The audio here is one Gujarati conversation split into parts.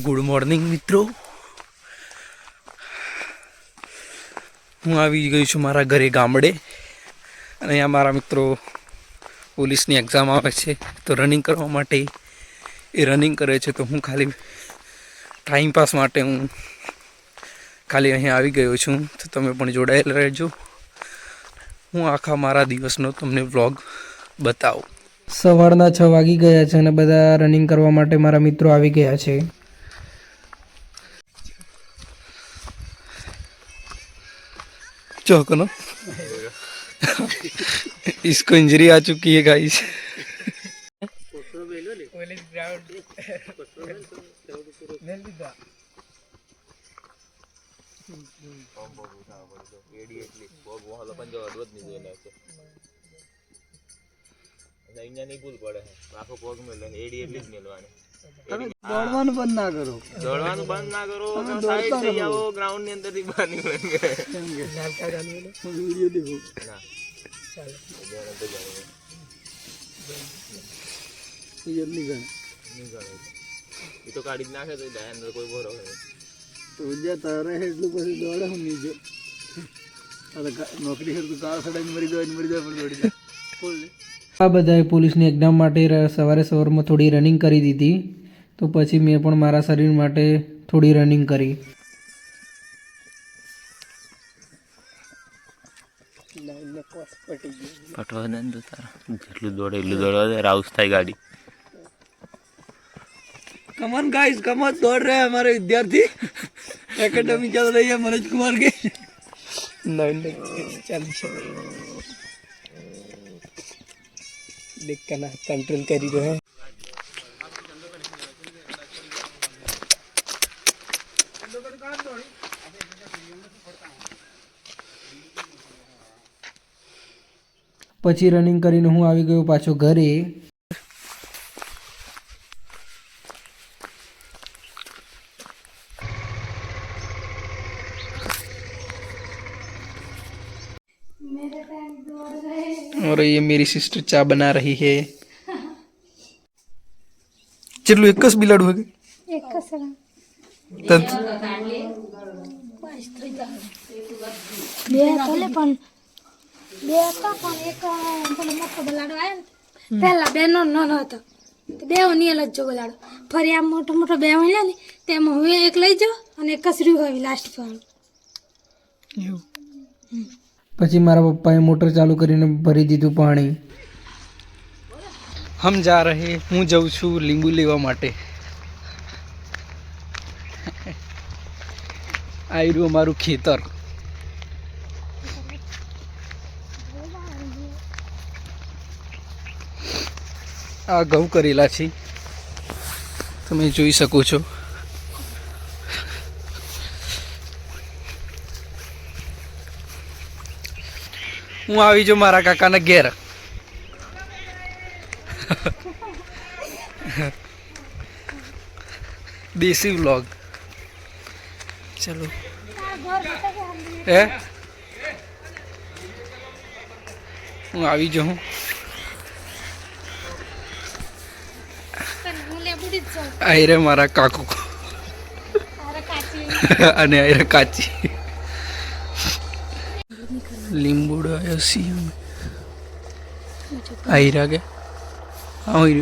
ગુડ મોર્નિંગ મિત્રો, હું આવી ગઈ છું મારા ઘરે ગામડે અને અહીંયા મારા મિત્રો પોલીસની એક્ઝામ આવે છે તો રનિંગ કરવા માટે એ રનિંગ કરે છે. તો હું ખાલી ટાઈમ પાસ માટે હું ખાલી અહીંયા આવી ગયો છું. તો તમે પણ જોડાયેલા રહેજો. હું આખા મારા દિવસનો તમને વ્લોગ બતાવું. સવારના 6 વાગી ગયા છે અને બધા રનિંગ કરવા માટે મારા મિત્રો આવી ગયા છે. चौकनो इसको इंजरी आ चुकी है गाइस. દોડવાનું બંધ ના કરો, દોડવાનું બંધ ના કરો. સાઈડ થઈ આવો, ગ્રાઉન્ડ ની અંદર થી બહાર નીકળે. વિડિયો દેખો. એ તો કાઢી જ નાખે તો અંદર કોઈ ભરો તો જ્યાં તારે એટલું પછી દોડે હું નીચે નોકરી તો કાર સડાઈને મરી જાય પણ દોડી જાય. આ બધાએ પોલીસની એક્ઝામ માટે સવારમાં થોડી રનિંગ કરી દીધી. તો પછી મેં પણ મારા શરીર માટે થોડી રનિંગ કરી. પટવા દે તો તારા જેટલું દોડે એટલું દોડવા દે. રાઉસ થાય ગાડી. कमन गाइस, कमन दौड़ रहे हैं हमारे विद्यार्थी. एकेडमी चल रही है मनोज कुमार की. देख कर ना कंट्रोल करी रहे हैं. પછી રનિંગ કરીને હું આવી ગયો પાછો ઘરે. और ये मेरी सिस्टर चा बना रही है. चलो एक कस बिलाड़ू है एक कसरा तंत બે તલે પણ બે હતા પણ એક પેલો મોટો બલાડો આવ્યો ને પહેલા બે નો નાનો હતો તો બે નિયલ જ જો બલાડો ફરી આમ મોટો મોટો બે હોય ને તેમાં હું એક લઈ જાઉં અને એક કસરી હોય લાસ્ટ પર. પછી મારા પપ્પાએ મોટર ચાલુ કરીને ભરી દીધું પાણી. હમ જા રહે, હું જાઉં છું લીંબુ લેવા માટે. આ રહ્યું અમારું ખેતર. આ ઘઉં કરેલા છે, તમે જોઈ શકો છો. હું આવી જાઉં મારા કાકાના ઘેર. દેશી વ્લોગ. ચલો હે હું આવી જાઉં. આયરે મારા કાકુ અને આયરે કાચી. લીંબુડો આવ્યો સી આયરા કે હા હોય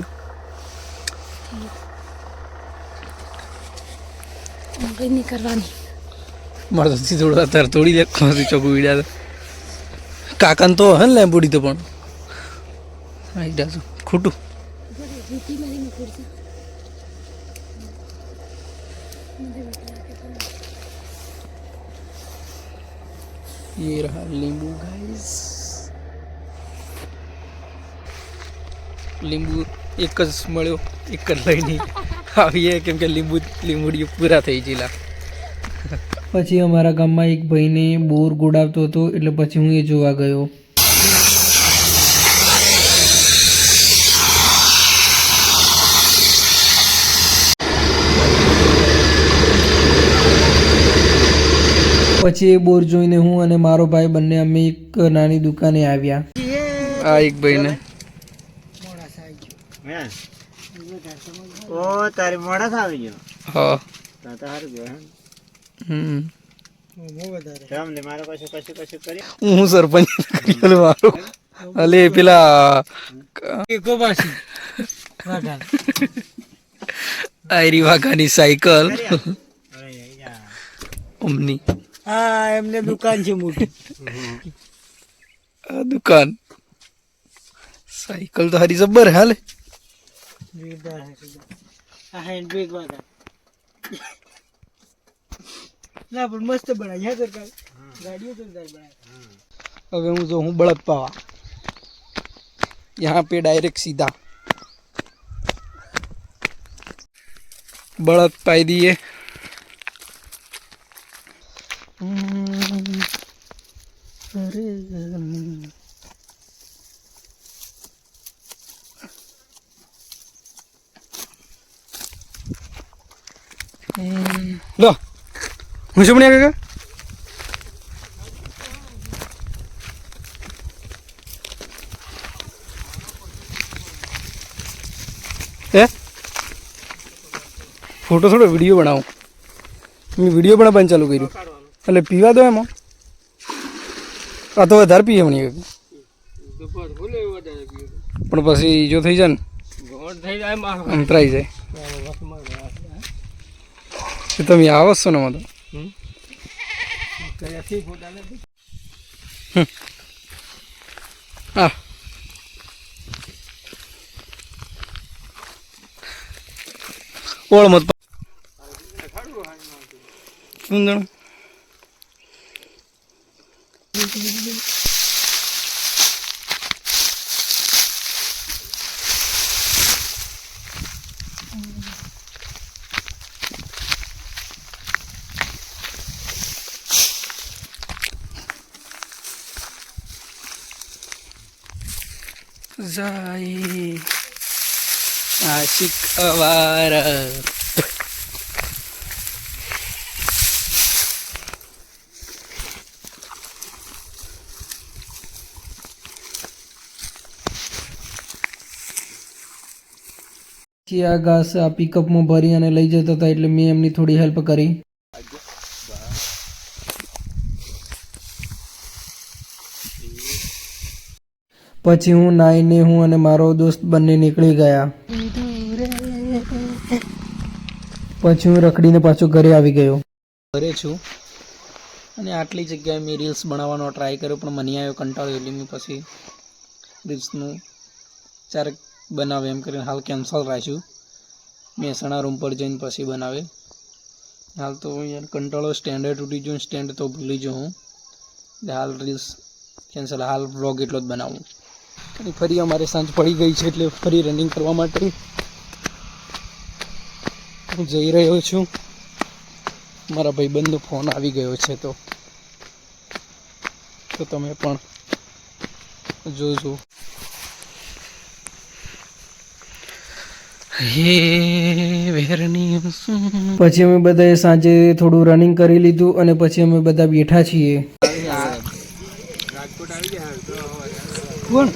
નહીં કરવાની મારે તો થોડું અત્યારે તોડી દે ચોખ્ખું વીડ્યા. કાકાને તો હે ને લેમ્બુડી તો પણ આઈડા તો ખોટું. ये रहा नींबू गाइस. લીંબુ એક જ મળ્યો, એક જ લઈને આવીએ કેમ કે લીંબુડીઓ પૂરા થઈ ગયેલા. પછી અમારા ગામમાં એક ભાઈને બોર ગોડાવતો હતો એટલે પછી હું એ જોવા ગયો. પછી એ બોર જોઈને હું અને મારો ભાઈ બંને અમે એક નાની દુકાને આવ્યા. આ એક ભાઈને ઓ તારી મોડા આવી ગયો. હા તો હારું ગયો મારે કશું કરી હું સરપંચ કરી મારું અલે પેલા આયરી વાઘાની સાયકલ ઓમની હા એમને દુકાન છે મોટી. આ દુકાન સાયકલ તો હારી જબ્બર હે હાલે આ હેન્ડબેગ વાળા ના પણ મસ્ત બનાવી હે સરકાર ગાડીઓ તો બનાવી. હવે હું જો હું બળદ પાવા यहाँ पे डायरेक्ट सीधा बड़द पाई दिए लो मुझे बनिया क्या है फोटो थोड़ो वीडियो बनाऊं मैं वीडियो बनावવાનું ચાલુ કર્યું એટલે પીવા દો એમાં આ તો વધારે પીએ મને પણ પછી જો થઈ જાય ને અંતરાઈ જાય તો તમે આવો છો ને મને હા ઓળ મત સુંદર જાય આશિક અવારા આ ઘાસ આ પિકઅપમાં ભરી અને લઈ જતા હતા એટલે મેં એમની થોડી હેલ્પ કરી. પછી હું નાઈને હું અને મારો દોસ્ત બંને નીકળી ગયા. પછી હું રખડીને પાછો ઘરે આવી ગયો. ઘરે છું અને આટલી જગ્યાએ મેં રીલ્સ બનાવવાનો ટ્રાય કર્યો પણ મને આવ્યો કંટાળો એટલે મેં પછી રીલ્સનું ચારેક બનાવે એમ કરીને હાલ કેન્સલ રાખ્યું. મહેસાણા રૂમ પર જઈને પછી બનાવે. હાલ તો યાર કંટાળો સ્ટેન્ડે તૂટી ગયું સ્ટેન્ડ તો ભૂલી જાઉં હું હાલ રીલ્સ કેન્સલ હાલ વ્લોગ એટલો જ બનાવું. અને ફરી અમારે સાંજ પડી ગઈ છે એટલે ફરી રનિંગ કરવા માટે હું જઈ રહ્યો છું. મારા ભાઈબંધનો ફોન આવી ગયો છે તો તમે પણ જોજો. પછી અમે બધાએ સાંજે થોડું રનિંગ કરી લીધું અને પછી અમે બધા બેઠા છીએ. રાજકોટ આવી ગયા કોણ